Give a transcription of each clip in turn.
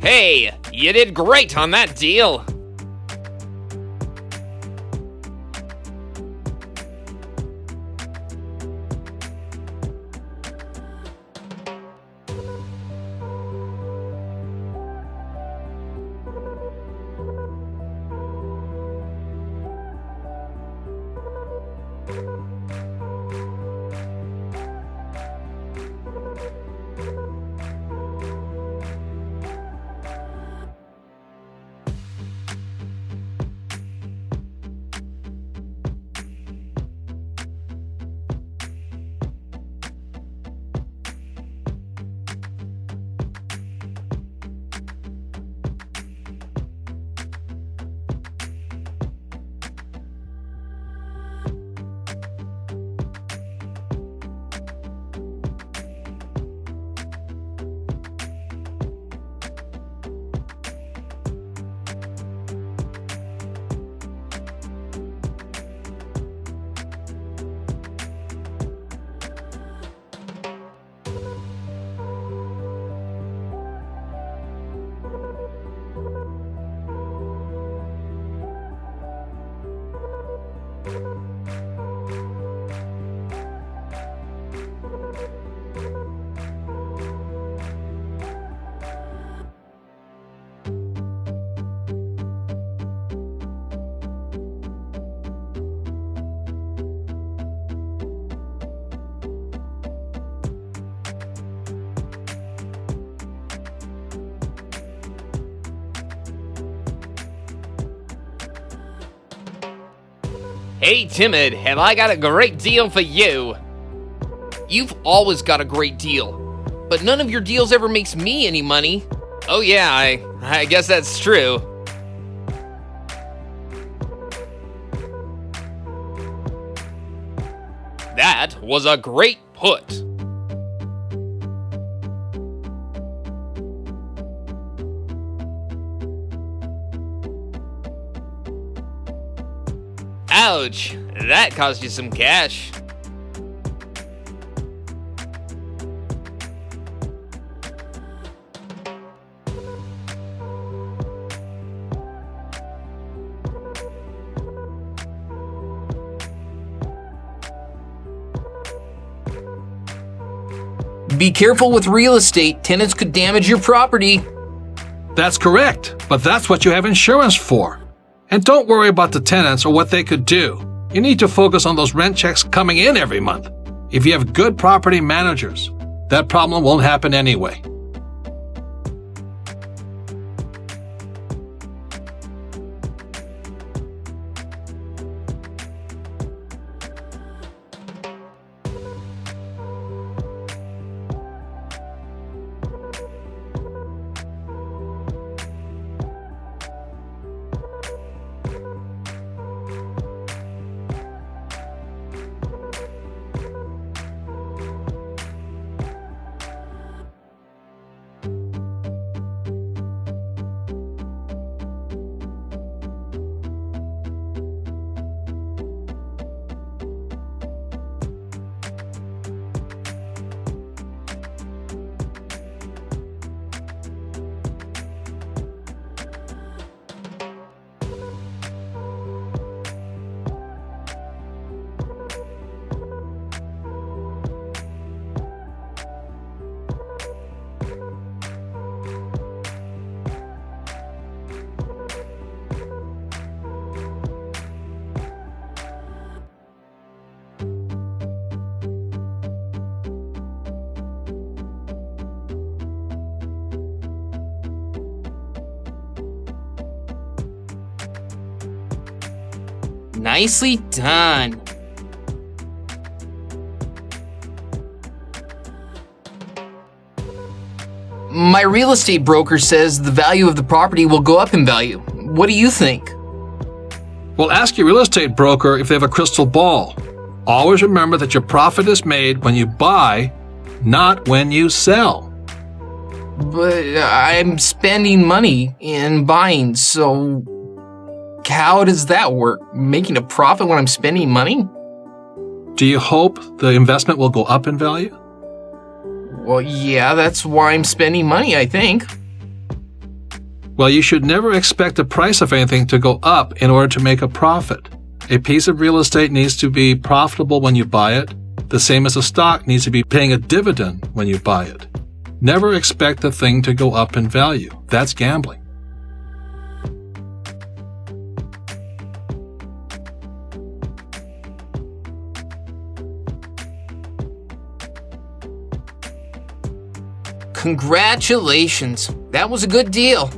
Hey, you did great on that deal. Hey Timid, have I got a great deal for you? You've always got a great deal, but none of your deals ever makes me any money. Oh yeah, I guess that's true. That was a great put. Ouch, that cost you some cash. Be careful with real estate. Tenants could damage your property. That's correct, but that's what you have insurance for. And don't worry about the tenants or what they could do. You need to focus on those rent checks coming in every month. If you have good property managers, that problem won't happen anyway. Nicely done. My real estate broker says the value of the property will go up in value. What do you think? Well, ask your real estate broker if they have a crystal ball. Always remember that your profit is made when you buy, not when you sell. But I'm spending money in buying, so how does that work? Making a profit when I'm spending money? Do you hope the investment will go up in value? Well, yeah, that's why I'm spending money, I think. Well, you should never expect the price of anything to go up in order to make a profit. A piece of real estate needs to be profitable when you buy it, the same as a stock needs to be paying a dividend when you buy it. Never expect the thing to go up in value. That's gambling. Congratulations. That was a good deal.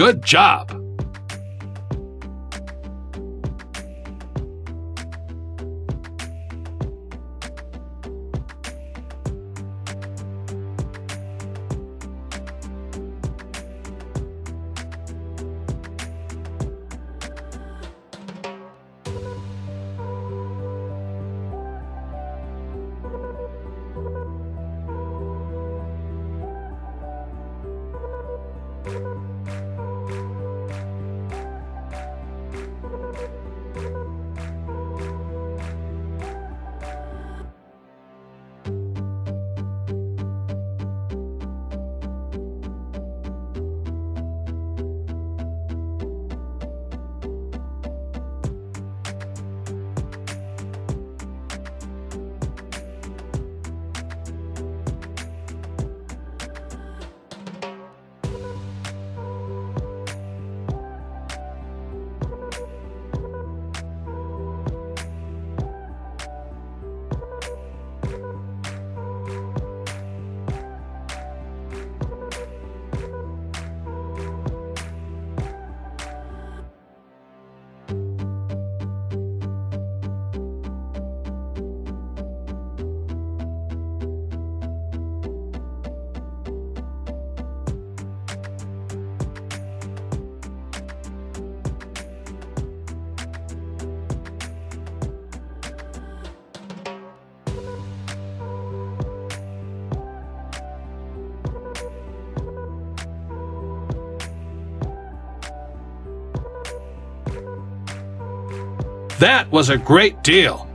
Good job! That was a great deal.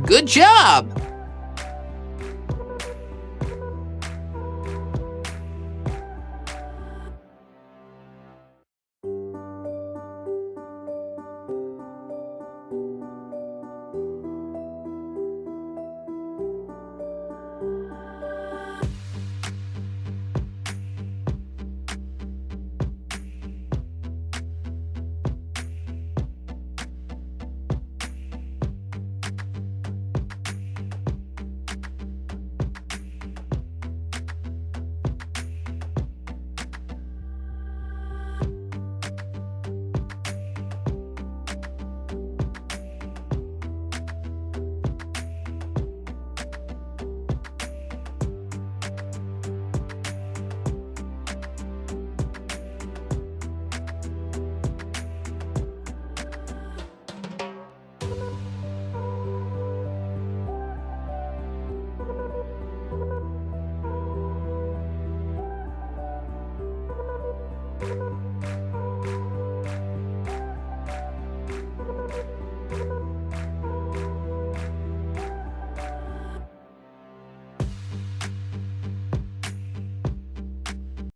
Good job!